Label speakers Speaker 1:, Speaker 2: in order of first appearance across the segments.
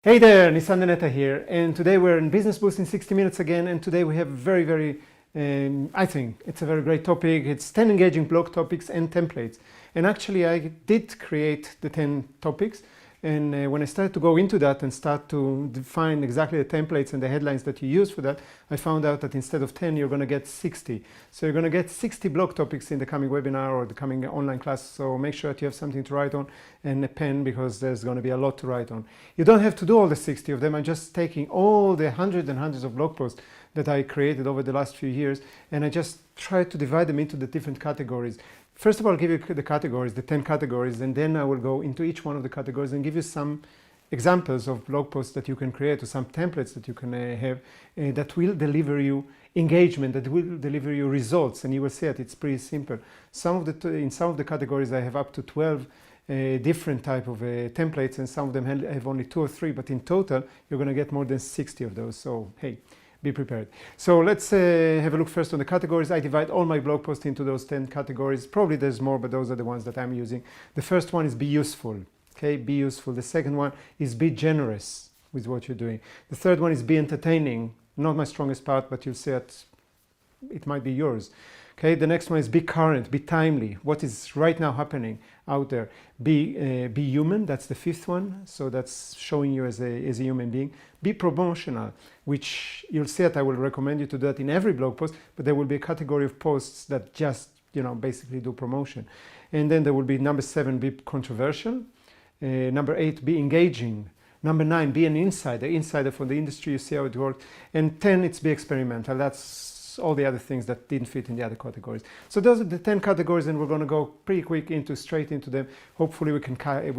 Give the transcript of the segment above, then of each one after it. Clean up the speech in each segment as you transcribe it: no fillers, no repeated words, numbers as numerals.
Speaker 1: Hey there, Nissan Daneta here, and today we're in Business Boost in 60 minutes again, and today we have I think it's a very great topic. It's 10 engaging blog topics and templates. And actually I did create the 10 topics, and when I started to go into that and start to define exactly the templates and the headlines that you use for that, I found out that instead of 10, you're going to get 60. So you're going to get 60 blog topics in the coming webinar or the coming online class. So make sure that you have something to write on and a pen, because there's going to be a lot to write on. You don't have to do all the 60 of them. I'm just taking all the hundreds and hundreds of blog posts that I created over the last few years, and I just try to divide them into the different categories. First of all, I'll give you the categories, the 10 categories, and then I will go into each one of the categories and give you some examples of blog posts that you can create, or some templates that you can have that will deliver you engagement, that will deliver you results, and you will see that it's pretty simple. In some of the categories I have up to 12 different type of templates, and some of them have only 2 or 3, but in total you're going to get more than 60 of those. So hey, be prepared. So let's have a look first on the categories. I divide all my blog posts into those 10 categories. Probably there's more, but those are the ones that I'm using. The first one is be useful. Okay, be useful. The second one is be generous with what you're doing. The third one is be entertaining. Not my strongest part, but you'll see that it might be yours. Okay, the next one is be current, be timely. What is right now happening out there? Be human, that's the fifth one. So that's showing you as a human being. Be promotional, which you'll see that I will recommend you to do that in every blog post, but there will be a category of posts that just, basically do promotion. And then there will be number 7, be controversial. Number 8, be engaging. Number 9, be an insider for the industry, you see how it works. And 10, it's be experimental. That's all the other things that didn't fit in the other categories. So those are the 10 categories, and we're going to go pretty quick straight into them. Hopefully we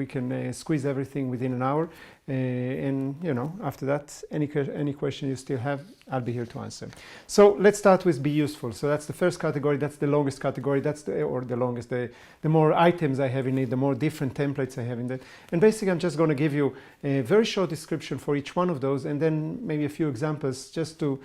Speaker 1: can squeeze everything within an hour, and after that, any question you still have, I'll be here to answer. So let's start with be useful. So that's the first category. That's the longest category. The more items I have in it, the more different templates I have in that. And basically I'm just going to give you a very short description for each one of those, and then maybe a few examples just to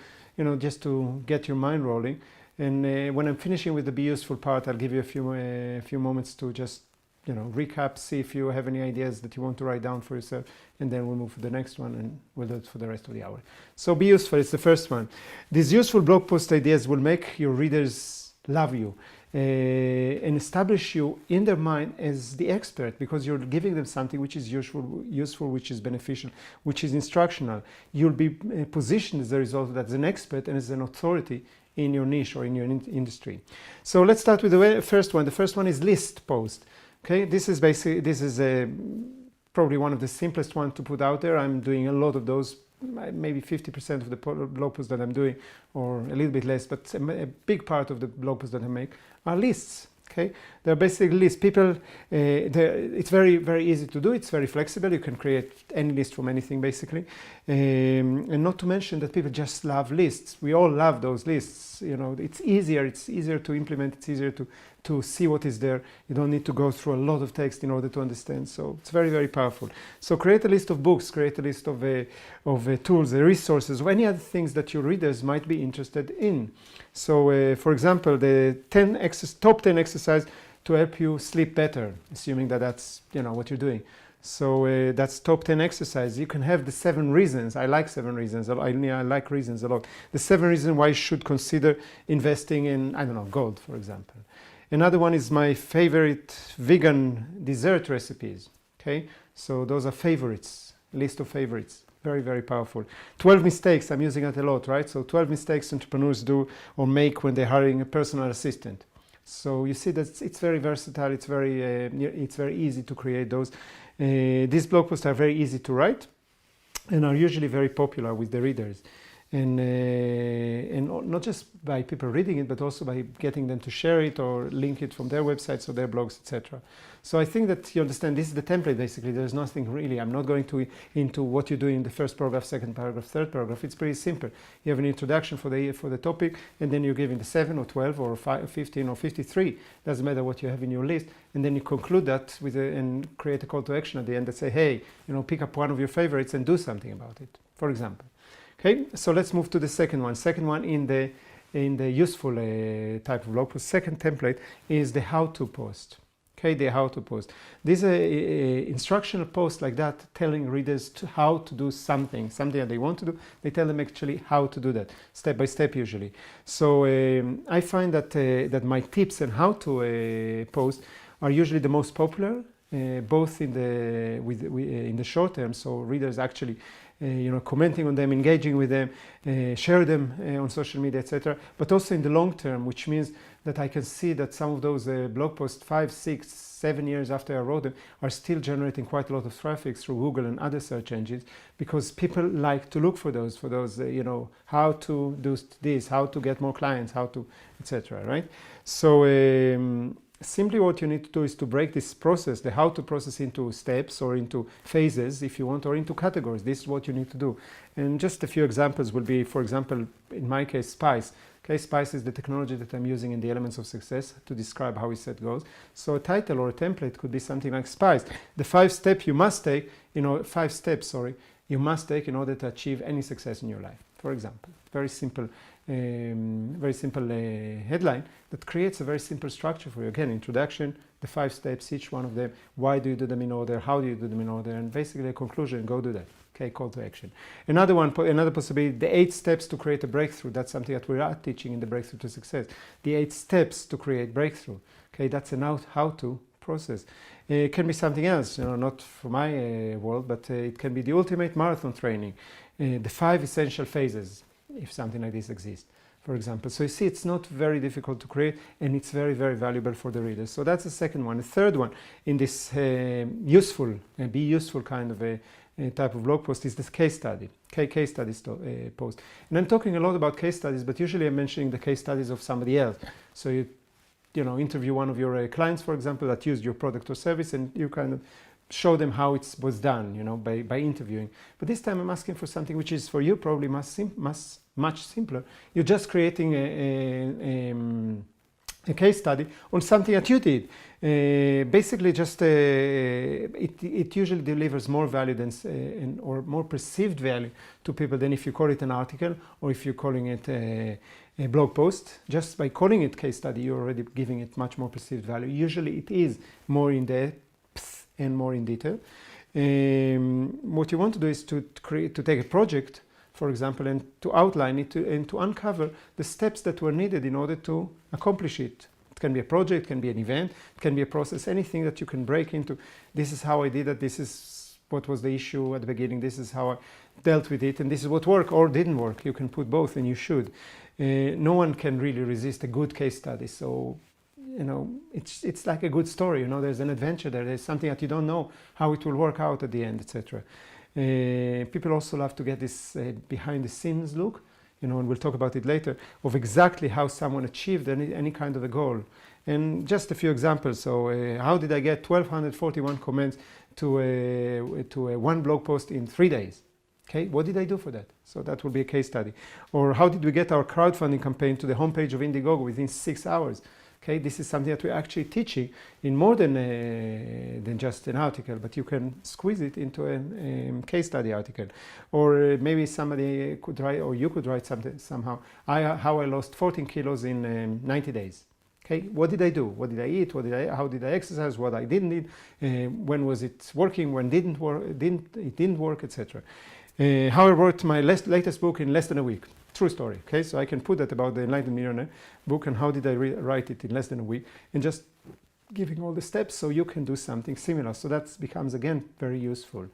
Speaker 1: get your mind rolling. And when I'm finishing with the be useful part, I'll give you a few moments to just recap, see if you have any ideas that you want to write down for yourself, and then we'll move to the next one, and we'll do it for the rest of the hour. So be useful, it's the first one. These useful blog post ideas will make your readers love you and establish you in their mind as the expert, because you're giving them something which is useful, which is beneficial, which is instructional. You'll be positioned as a result of that as an expert and as an authority in your niche or in your industry. So let's start with the first one. The first one is list post. Okay, this is probably one of the simplest ones to put out there. I'm doing a lot of those. Maybe 50% of the blog posts that I'm doing, or a little bit less, but a big part of the blog posts that I make are lists. Okay, they're basically lists. It's very, very easy to do. It's very flexible. You can create any list from anything, basically. And not to mention that people just love lists. We all love those lists. It's easier to implement. It's easier to see what is there. You don't need to go through a lot of text in order to understand. So it's very, very powerful. So create a list of books, create a list of tools, resources, or any other things that your readers might be interested in. So for example, the top 10 exercise to help you sleep better, assuming that that's what you're doing. So that's top 10 exercise. You can have the 7 reasons. I like 7 reasons. I like reasons a lot. The 7 reasons why you should consider investing in, gold, for example. Another one is my favorite vegan dessert recipes. Okay, so those are favorites, list of favorites. Very, very powerful. 12 mistakes, I'm using that a lot, right? So 12 mistakes entrepreneurs do or make when they're hiring a personal assistant. So you see that it's very versatile, it's very easy to create those. These blog posts are very easy to write and are usually very popular with the readers. And not just by people reading it, but also by getting them to share it or link it from their websites or their blogs, etc. So I think that you understand this is the template, basically. There's nothing really. I'm not going into what you do in the first paragraph, second paragraph, third paragraph. It's pretty simple. You have an introduction for the topic, and then you're giving the 7 or 12 or 15 or 53. Doesn't matter what you have in your list. And then you conclude that and create a call to action at the end that say, hey, pick up one of your favorites and do something about it, for example. Okay, so let's move to the second one. Second one in the useful type of blog post. Second template is the how-to post. Okay, the how to post. These are instructional posts like that, telling readers how to do something that they want to do. They tell them actually how to do that, step by step usually. So I find that that my tips and how to post are usually the most popular, both in the short term. So readers actually commenting on them, engaging with them, share them on social media, etc. But also in the long term, which means that I can see that some of those blog posts 5, 6, 7 years after I wrote them are still generating quite a lot of traffic through Google and other search engines, because people like to look for those how to do this, how to get more clients, how to, etc. Right? So simply what you need to do is to break this process, the how to process, into steps or into phases if you want, or into categories. This is what you need to do. And just a few examples will be, for example, in my case, SPICE. Okay, SPICE is the technology that I'm using in the Elements of Success to describe how we set goals. So a title or a template could be something like SPICE. The 5 steps you must take, 5 steps, sorry, you must take in order to achieve any success in your life, for example. Very simple headline that creates a very simple structure for you. Again, introduction, the 5 steps, each one of them, why do you do them in order, how do you do them in order, and basically a conclusion, go do that. Okay, call to action. Another possibility, the 8 steps to create a breakthrough. That's something that we are teaching in the Breakthrough to Success. The 8 steps to create breakthrough. Okay, that's an how-to process. It can be something else, not for my world, but it can be the ultimate marathon training. The 5 essential phases, if something like this exists, for example. So you see, it's not very difficult to create, and it's very, very valuable for the readers. So that's the second one. The third one in this be useful kind of a type of blog post is this case study, case studies post. And I'm talking a lot about case studies, but usually I'm mentioning the case studies of somebody else. So you interview one of your clients, for example, that used your product or service, and you kind of show them how it was done, by interviewing. But this time I'm asking for something which is for you probably much simpler. You're just creating a case study on something that you did. Basically, just it usually delivers more value than or more perceived value to people than if you call it an article or if you're calling it a blog post. Just by calling it case study, you're already giving it much more perceived value. Usually, it is more in depth and more in detail. What you want to do is to take a project, for example, and to outline it and to uncover the steps that were needed in order to accomplish it. It can be a project, it can be an event, it can be a process, anything that you can break into. This is how I did it, this is what was the issue at the beginning, this is how I dealt with it, and this is what worked or didn't work. You can put both, and you should. No one can really resist a good case study. So it's like a good story. There's an adventure there. There's something that you don't know how it will work out at the end, etc. People also love to get this behind the scenes look, and we'll talk about it later, of exactly how someone achieved any kind of a goal. And just a few examples. So how did I get 1,241 comments to one blog post in 3 days? Okay, what did I do for that? So that will be a case study. Or how did we get our crowdfunding campaign to the homepage of Indiegogo within 6 hours? Okay, this is something that we're actually teaching in more than just an article, but you can squeeze it into a case study article. Or maybe somebody could write, or you could write something somehow, how I lost 14 kilos in 90 days. Okay, what did I do? What did I eat? How did I exercise? What I didn't eat? When was it working? When didn't work, etc. How I wrote my latest book in less than a week. True story. Okay, so I can put that about the Enlightened Millionaire book and how did I write it in less than a week, and just giving all the steps so you can do something similar. So that becomes again very useful.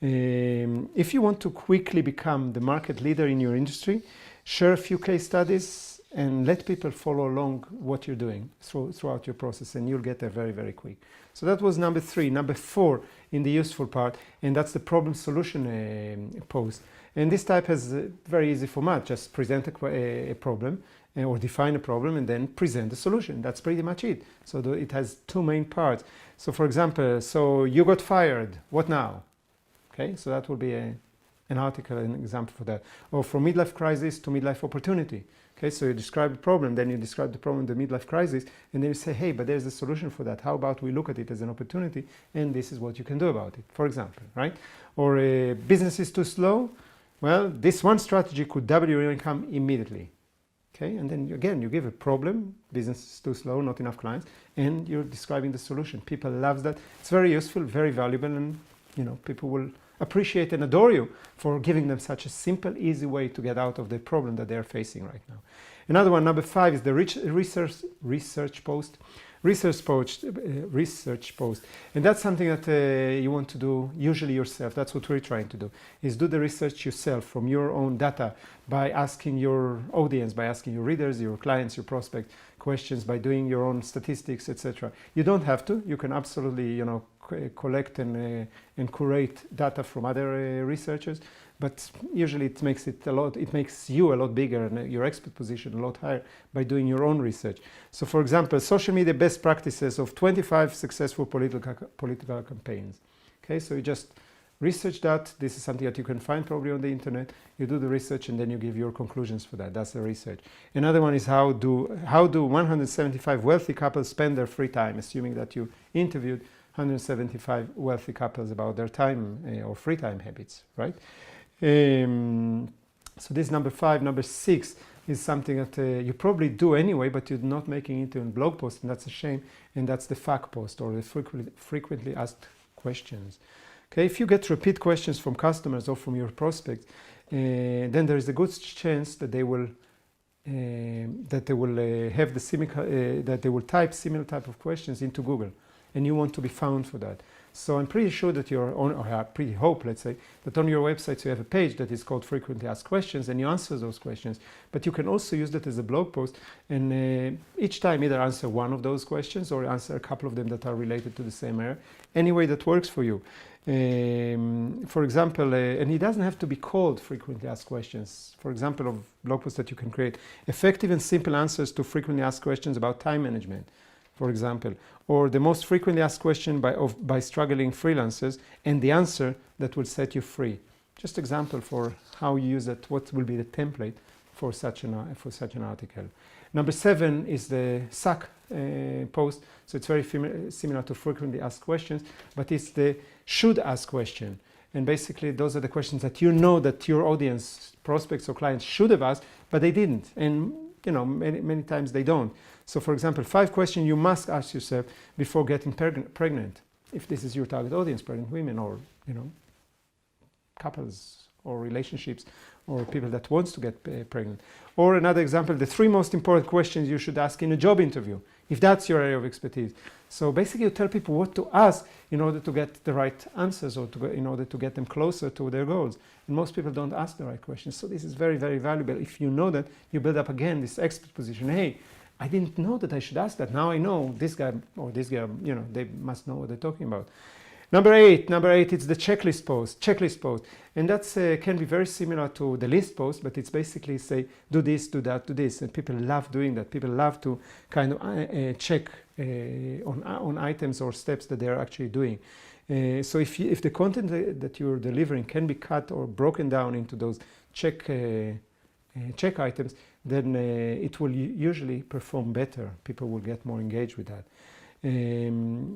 Speaker 1: If you want to quickly become the market leader in your industry, share a few case studies and let people follow along what you're doing throughout your process, and you'll get there very, very quick. So that was number 3. Number 4 in the useful part, and that's the problem solution post. And this type is very easy format. Just present a problem or define a problem and then present a solution. That's pretty much it. So it has 2 main parts. So for example, so you got fired, what now? Okay, so that will be an article, an example for that. Or from midlife crisis to midlife opportunity. Okay, so you describe the problem, then you describe the problem, the midlife crisis, and then you say, hey, but there's a solution for that. How about we look at it as an opportunity, and this is what you can do about it, for example, right? Or business is too slow. Well, this one strategy could double your income immediately. Okay, and then again, you give a problem, business is too slow, not enough clients, and you're describing the solution. People love that. It's very useful, very valuable, and people will appreciate and adore you for giving them such a simple, easy way to get out of the problem that they're facing right now. Another one, number 5, is the research post. Research post, and that's something that you want to do usually yourself. That's what we're trying to do, is do the research yourself from your own data, by asking your audience, by asking your readers, your clients, your prospects questions, by doing your own statistics, etc. You don't have to. You can absolutely collect and curate data from other researchers, but usually it makes you a lot bigger and your expert position a lot higher by doing your own research. So for example, social media best practices of 25 successful political campaigns. Okay, so you just research that. This is something that you can find probably on the internet. You do the research and then you give your conclusions for that. That's the research. Another one is how do 175 wealthy couples spend their free time, assuming that you interviewed 175 wealthy couples about their time or free time habits, right? So this is number 5. Number 6 is something that you probably do anyway, but you're not making it into a blog post, and that's a shame, and that's the FAQ post, or the frequently asked questions. Okay, if you get repeat questions from customers or from your prospects, then there is a good chance that they will type similar type of questions into Google, and you want to be found for that. So I'm pretty sure that let's say, that on your website you have a page that is called Frequently Asked Questions, and you answer those questions. But you can also use that as a blog post, and each time either answer one of those questions or answer a couple of them that are related to the same area, any way that works for you. For example, and it doesn't have to be called Frequently Asked Questions. For example, of blog posts that you can create: effective and simple answers to frequently asked questions about time management, for example, or the most frequently asked question by struggling freelancers and the answer that will set you free. Just example for how you use it, what will be the template for such an article. Number 7 is the SAC post. So it's very similar to frequently asked questions, but it's the should ask question. And basically those are the questions that that your audience, prospects or clients should have asked, but they didn't. And many times they don't. So for example, 5 questions you must ask yourself before getting pregnant, if this is your target audience, pregnant women, or couples or relationships, or people that wants to get pregnant. Or another example, the 3 most important questions you should ask in a job interview, if that's your area of expertise. So basically you tell people what to ask in order to get the right answers, or in order to get them closer to their goals. And most people don't ask the right questions. So this is very, very valuable. If you know that, you build up again this expert position. Hey, I didn't know that I should ask that. Now I know this guy or this girl, they must know what they're talking about. Number 8, it's the checklist post. And that's can be very similar to the list post, but it's basically say, do this, do that, do this. And people love doing that. People love to kind of check on items or steps that they're actually doing. So if the content that you're delivering can be cut or broken down into those check items, then it will usually perform better. People will get more engaged with that.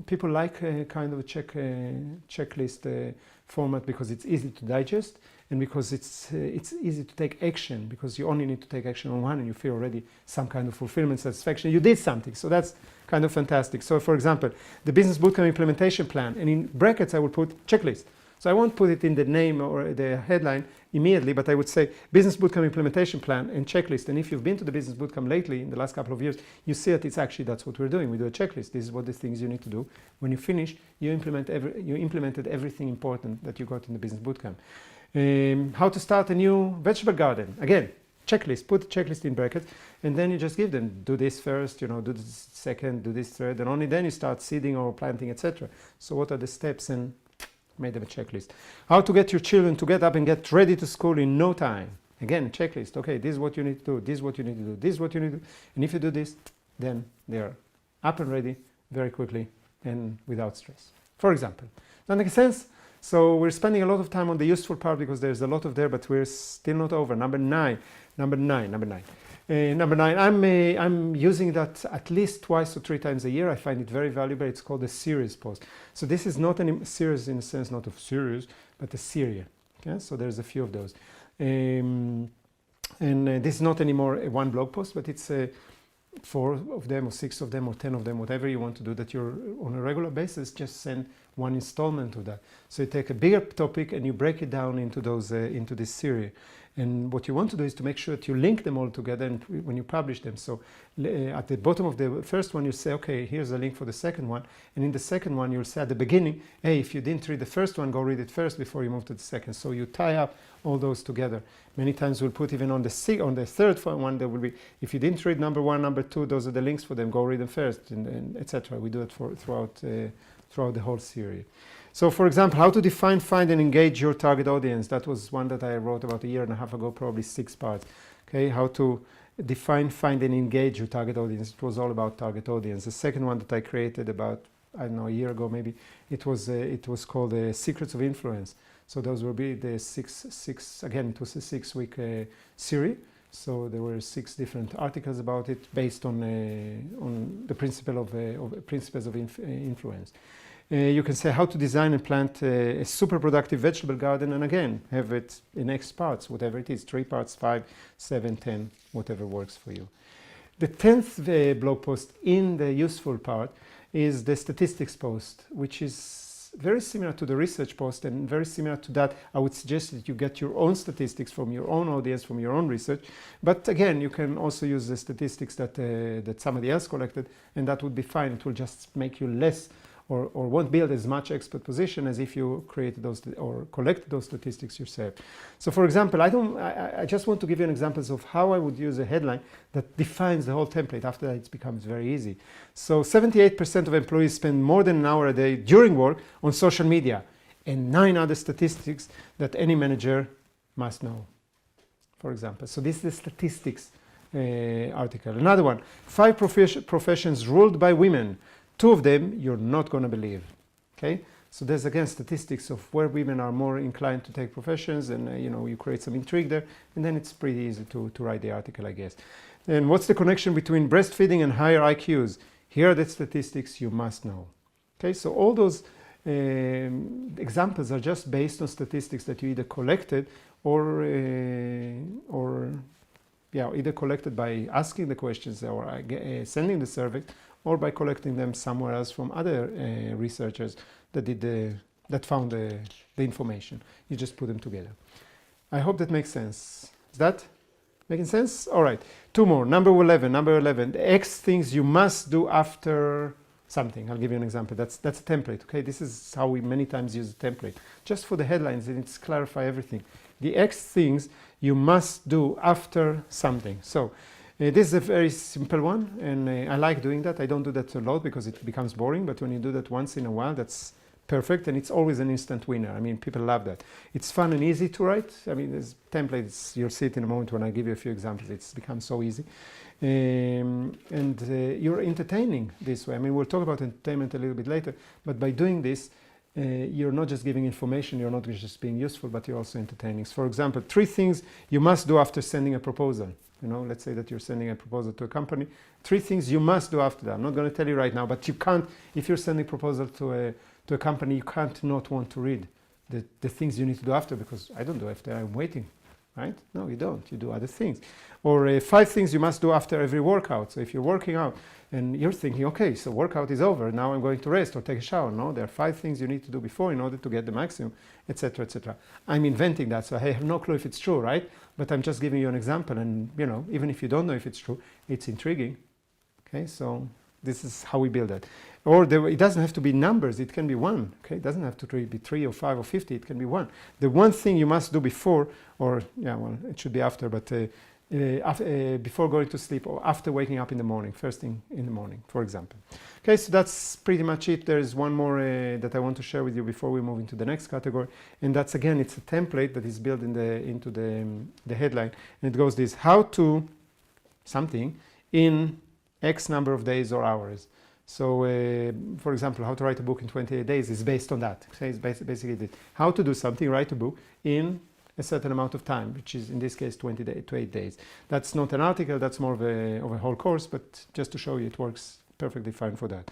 Speaker 1: People like kind of a checklist format because it's easy to digest, and because it's easy to take action, because you only need to take action on one and you feel already some kind of fulfillment, satisfaction. You did something, so that's kind of fantastic. So for example, the Business Bootcamp implementation plan, and in brackets I will put checklist. So I won't put it in the name or the headline immediately, but I would say Business Bootcamp implementation plan and checklist. And if you've been to the Business Bootcamp lately, in the last couple of years, you see that that's what we're doing. We do a checklist. This is what the things you need to do. When you finish, you implemented everything important that you got in the Business Bootcamp. How to start a new vegetable garden. Again, checklist. Put the checklist in brackets, and then you just give them, do this first, do this second, do this third, and only then you start seeding or planting, etc. So what are the steps, and made them a checklist. How to get your children to get up and get ready to school in no time. Again, a checklist. Okay, this is what you need to do, this is what you need to do, this is what you need to do. And if you do this, then they're up and ready very quickly and without stress. For example. Does that make sense? So we're spending a lot of time on the useful part because there's a lot of there, but we're still not over. Number nine, I'm using that at least 2 or 3 times a year. I find it very valuable. It's called a series post. So this is not a series in a sense, not of series, but a series. Okay? So there's a few of those. And this is not anymore a one blog post, but it's 4 of them or 6 of them or 10 of them, whatever you want to do, that you're on a regular basis, just send one installment to that. So you take a bigger topic and you break it down into those into this series. And what you want to do is to make sure that you link them all together and when you publish them. So at the bottom of the first one, you say, okay, here's a link for the second one. And in the second one, you'll say at the beginning, hey, if you didn't read the first one, go read it first before you move to the second. So you tie up all those together. Many times we'll put even on the third one, there will be, if you didn't read number 1, number 2, those are the links for them, go read them first, and etc. We do it throughout the whole series. So for example, how to define, find and engage your target audience. That was one that I wrote about a year and a half ago, probably 6 parts. Okay, how to define, find and engage your target audience. It was all about target audience. The second one that I created about, I don't know, a year ago maybe, it was called Secrets of Influence. So those will be the six again, it was a 6-week series. So there were 6 different articles about it based on the principles of influence. You can say how to design and plant a super productive vegetable garden, and again, have it in X parts, whatever it is, 3 parts, 5, 7, 10, whatever works for you. The 10th blog post in the useful part is the statistics post, which is very similar to the research post and very similar to that. I would suggest that you get your own statistics from your own audience, from your own research. But again, you can also use the statistics that somebody else collected, and that would be fine. It will just make you less or won't build as much expert position as if you created those or collected those statistics yourself. So for example, I just want to give you an examples of how I would use a headline that defines the whole template. After that, it becomes very easy. So 78% of employees spend more than an hour a day during work on social media, and 9 other statistics that any manager must know, for example. So this is the statistics article. Another one, 5 professions ruled by women. 2 of them you're not going to believe. Okay, so there's again statistics of where women are more inclined to take professions, and you create some intrigue there, and then it's pretty easy to write the article, I guess. And what's the connection between breastfeeding and higher IQs? Here are the statistics you must know. Okay, so all those examples are just based on statistics that you either collected or either collected by asking the questions or sending the survey, or by collecting them somewhere else from other researchers that found the information. You just put them together. I hope that makes sense. Is that making sense? All right. 2 more. Number 11. The X things you must do after something. I'll give you an example. That's a template. Okay. This is how we many times use a template. Just for the headlines, and it's clarify everything. The X things you must do after something. So this is a very simple one, and I like doing that. I don't do that a lot because it becomes boring, but when you do that once in a while, that's perfect, and it's always an instant winner. I mean, people love that. It's fun and easy to write. I mean, there's templates, you'll see it in a moment when I give you a few examples. It's become so easy. And you're entertaining this way. I mean, we'll talk about entertainment a little bit later, but by doing this, you're not just giving information, you're not just being useful, but you're also entertaining. So for example, 3 things you must do after sending a proposal. Let's say that you're sending a proposal to a company. 3 things you must do after that. I'm not going to tell you right now, but you can't, if you're sending a proposal to a company, you can't not want to read the things you need to do after, because I don't do after, I'm waiting, right? No, you don't. You do other things. Or 5 things you must do after every workout. So if you're working out and you're thinking, okay, so workout is over, now I'm going to rest or take a shower. No, there are 5 things you need to do before in order to get the maximum, etc., etc. I'm inventing that, so I have no clue if it's true, right? But I'm just giving you an example, and even if you don't know if it's true, it's intriguing. Okay, so this is how we build that. Or it doesn't have to be numbers, it can be 1. Okay, it doesn't have to be 3 or 5 or 50, it can be 1. The one thing you must do before, or it should be after, but before going to sleep or after waking up in the morning, first thing in the morning, for example. Okay, so that's pretty much it. There's one more that I want to share with you before we move into the next category, and that's again, it's a template that is built into the headline, and it goes this: how to something in X number of days or hours. So, for example, how to write a book in 28 days is based on that. Okay, it's basically this. How to do something, write a book in a certain amount of time, which is in this case 28 days. That's not an article, that's more of a whole course, but just to show you it works perfectly fine for that.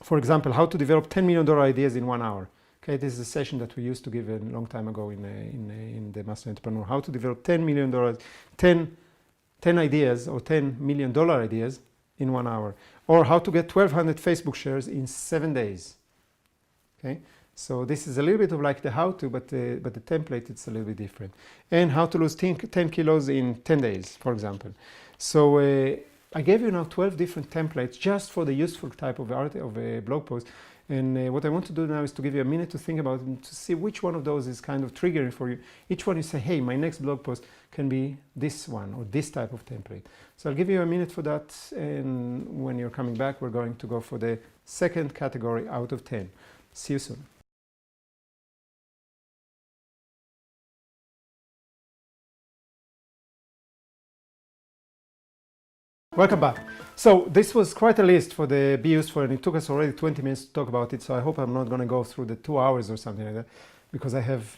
Speaker 1: For example, how to develop $10 million ideas in 1 hour. Okay, this is a session that we used to give a long time ago in the Master Entrepreneur. How to develop $10 million, 10 ideas or $10 million ideas in 1 hour. Or how to get 1,200 Facebook shares in 7 days. Okay, so this is a little bit of like the how-to, but the template, it's a little bit different. And how to lose 10 kilos in 10 days, for example. So I gave you now 12 different templates just for the useful type of art of a blog post. And what I want to do now is to give you a minute to think about it and to see which one of those is kind of triggering for you. Each one you say, hey, my next blog post can be this one or this type of template. So I'll give you a minute for that. And when you're coming back, we're going to go for the second category out of 10. See you soon. Welcome back. So this was quite a list for the Be Useful, and it took us already 20 minutes to talk about it. So I hope I'm not going to go through the 2 hours or something like that, because I have,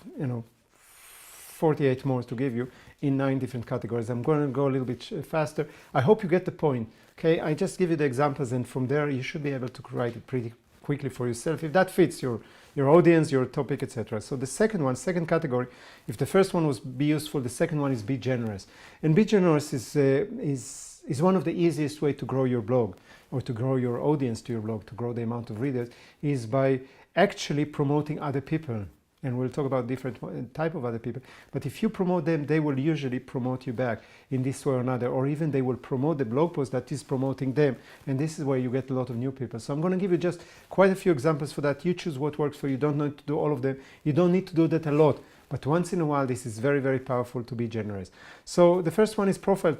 Speaker 1: 48 more to give you in 9 different categories. I'm going to go a little bit faster. I hope you get the point. Okay, I just give you the examples, and from there you should be able to write it pretty quickly for yourself if that fits your audience, your topic, etc. So the second category, if the first one was Be Useful, the second one is Be Generous. And Be Generous is one of the easiest way to grow your blog, or to grow your audience to your blog, to grow the amount of readers, is by actually promoting other people. And we'll talk about different type of other people. But if you promote them, they will usually promote you back in this way or another, or even they will promote the blog post that is promoting them. And this is where you get a lot of new people. So I'm going to give you just quite a few examples for that. You choose what works for you. You don't need to do all of them. You don't need to do that a lot. But once in a while, this is very, very powerful to be generous. So the first one is profile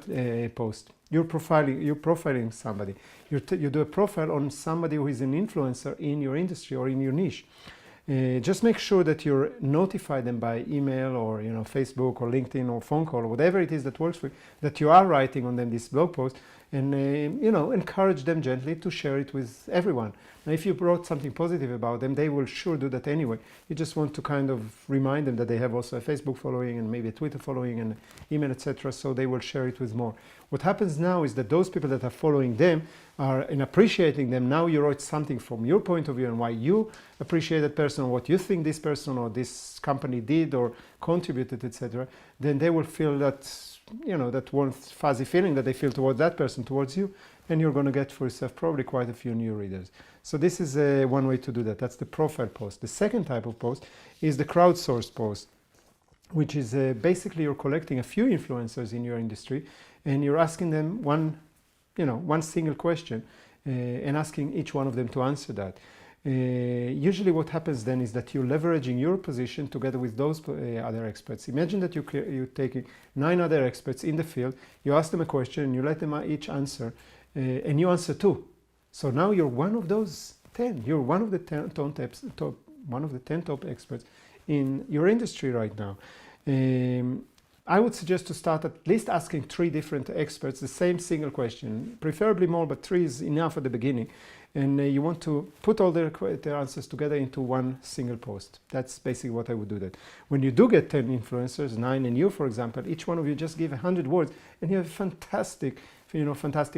Speaker 1: post. You're profiling somebody. You do a profile on somebody who is an influencer in your industry or in your niche. Just make sure that you notify them by email or Facebook or LinkedIn or phone call or whatever it is that works for you, that you are writing on them this blog post, and encourage them gently to share it with everyone. Now, if you wrote something positive about them, they will sure do that anyway. You just want to kind of remind them that they have also a Facebook following and maybe a Twitter following and email, etc. So they will share it with more. What happens now is that those people that are following them are in appreciating them. Now you wrote something from your point of view and why you appreciate that person, or what you think this person or this company did or contributed, etc. Then they will feel that, that warm fuzzy feeling that they feel towards that person, towards you, and you're going to get for yourself probably quite a few new readers. So this is one way to do that. That's the profile post. The second type of post is the crowdsourced post, which is basically you're collecting a few influencers in your industry, and you're asking them one single question and asking each one of them to answer that. Usually what happens then is that you're leveraging your position together with those other experts. Imagine that you're taking 9 other experts in the field, you ask them a question and you let them each answer, and you answer 2. So now you're one of those 10. You're one of the 10 top experts in your industry right now. I would suggest to start at least asking 3 different experts the same single question, preferably more, but 3 is enough at the beginning. And you want to put all their answers together into one single post. That's basically what I would do that. When you do get 10 influencers, 9 and you, for example, each one of you just give 100 words and you have a fantastic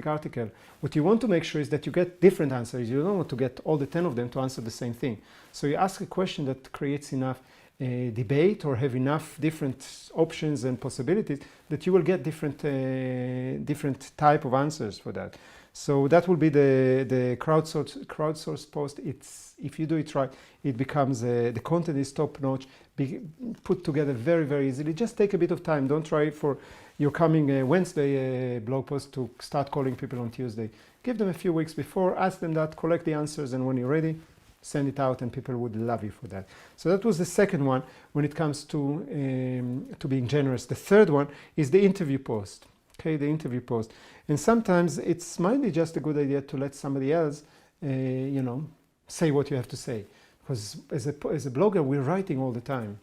Speaker 1: article. What you want to make sure is that you get different answers. You don't want to get all the 10 of them to answer the same thing. So you ask a question that creates enough debate or have enough different options and possibilities that you will get different type of answers for that. So that will be the crowdsourced post. If you do it right, it becomes the content is top notch, put together very, very easily. Just take a bit of time. Don't try for your coming Wednesday blog post to start calling people on Tuesday. Give them a few weeks before, ask them that, collect the answers, and when you're ready, send it out, and people would love you for that. So that was the second one when it comes to being generous. The third one is the interview post. Okay, the interview post. And sometimes it's might be just a good idea to let somebody else, say what you have to say. Because as a blogger, we're writing all the time.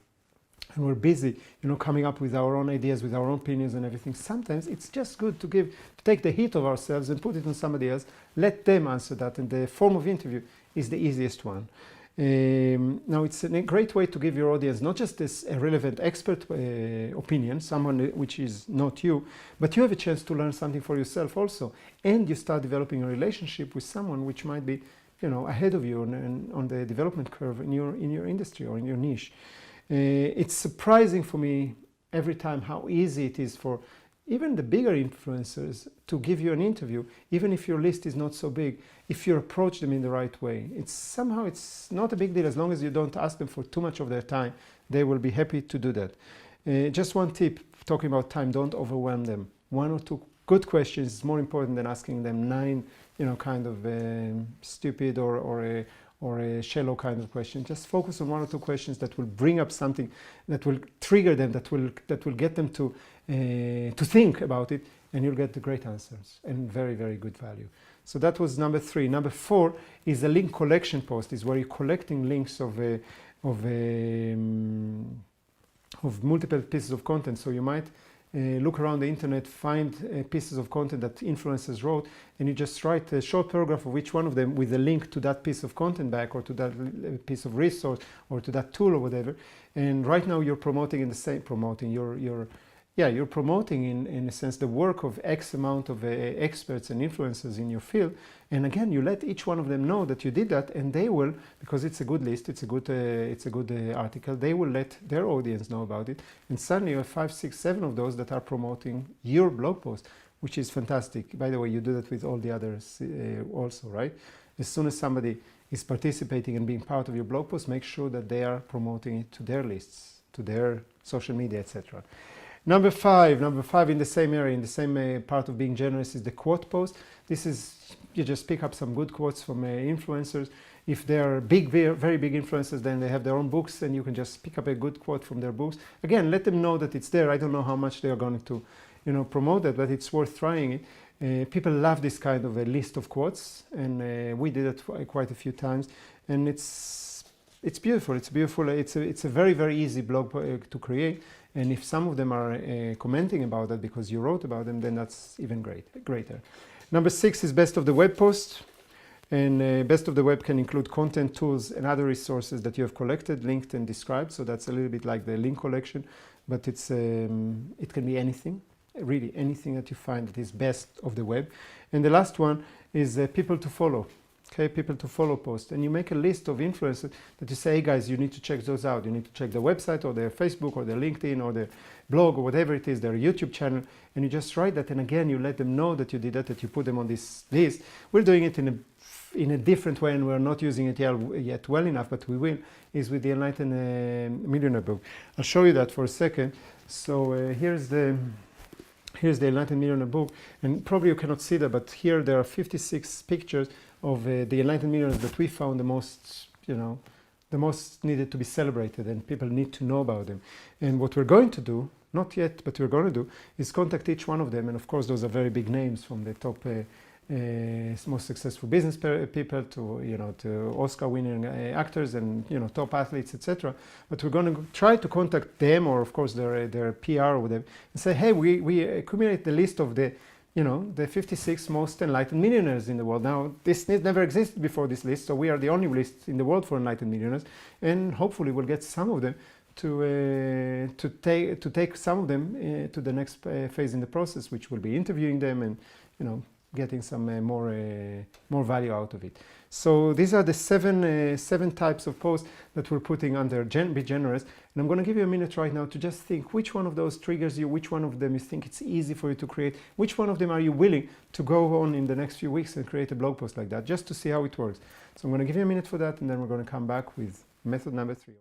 Speaker 1: And we're busy, coming up with our own ideas, with our own opinions and everything. Sometimes it's just good to take the heat of ourselves and put it on somebody else. Let them answer that. And the form of interview is the easiest one. Now, it's a great way to give your audience not just this relevant expert opinion, someone which is not you, but you have a chance to learn something for yourself also. And you start developing a relationship with someone which might be ahead of you on the development curve in your industry or in your niche. It's surprising for me every time how easy it is for even the bigger influencers to give you an interview, even if your list is not so big, if you approach them in the right way. It's not a big deal as long as you don't ask them for too much of their time. They will be happy to do that. Just one tip, talking about time, don't overwhelm them. 1 or 2 good questions is more important than asking them 9, kind of stupid or a shallow kind of question. Just focus on 1 or 2 questions that will bring up something, that will trigger them, that will get them to think about it, and you'll get the great answers and very, very good value. So that was number 3. Number 4 is a link collection post, is where you're collecting links of multiple pieces of content. So you might look around the internet, find pieces of content that influencers wrote, and you just write a short paragraph of each one of them with a link to that piece of content back, or to that piece of resource, or to that tool or whatever. And right now you're promoting you're promoting in a sense the work of X amount of experts and influencers in your field. And again, you let each one of them know that you did that, and they will, because it's a good list, it's a good article, they will let their audience know about it. And suddenly you have 5, 6, 7 of those that are promoting your blog post, which is fantastic. By the way, you do that with all the others also, right? As soon as somebody is participating and being part of your blog post, make sure that they are promoting it to their lists, to their social media, etc. Number five in the same area, in the same part of being generous, is the quote post. This is, you just pick up some good quotes from influencers. If they are big, very big influencers, then they have their own books, and you can just pick up a good quote from their books. Again, let them know that it's there. I don't know how much they are going to, promote that, but it's worth trying it. People love this kind of a list of quotes, and we did it quite a few times, and it's beautiful. It's beautiful. It's a very, very easy blog to create. And if some of them are commenting about that because you wrote about them, then that's even greater. Number 6 is best of the web post. And best of the web can include content, tools, and other resources that you have collected, linked, and described. So that's a little bit like the link collection, but it can be anything, really anything that you find that is best of the web. And the last one is people to follow. Okay, people to follow post, and you make a list of influencers that you say, hey guys, you need to check those out. You need to check their website, or their Facebook, or their LinkedIn, or their blog, or whatever it is, their YouTube channel, and you just write that. And again, you let them know that you did that you put them on this list. We're doing it in a different way, and we're not using it yet well enough, but we will, is with the Enlightened Millionaire book. I'll show you that for a second. So here's the Enlightened Millionaire book, and probably you cannot see that, but here there are 56 pictures of the Enlightened Millionaires that we found the most needed to be celebrated, and people need to know about them. And what we're going to do, not yet, but we're going to do, is contact each one of them. And of course, those are very big names, from the top most successful business people to Oscar-winning actors and top athletes, etc. But we're going to try to contact them, or of course their PR or whatever, and say, hey, we accumulate the list of the 56 most enlightened millionaires in the world. Now, this never existed before this list, so we are the only list in the world for enlightened millionaires, and hopefully we'll get some of them to take some of them to the next phase in the process, which will be interviewing them and getting some more value out of it. So these are the seven types of posts that we're putting under Be Generous. And I'm going to give you a minute right now to just think which one of those triggers you, which one of them you think it's easy for you to create, which one of them are you willing to go on in the next few weeks and create a blog post like that, just to see how it works. So I'm going to give you a minute for that, and then we're going to come back with method number 3.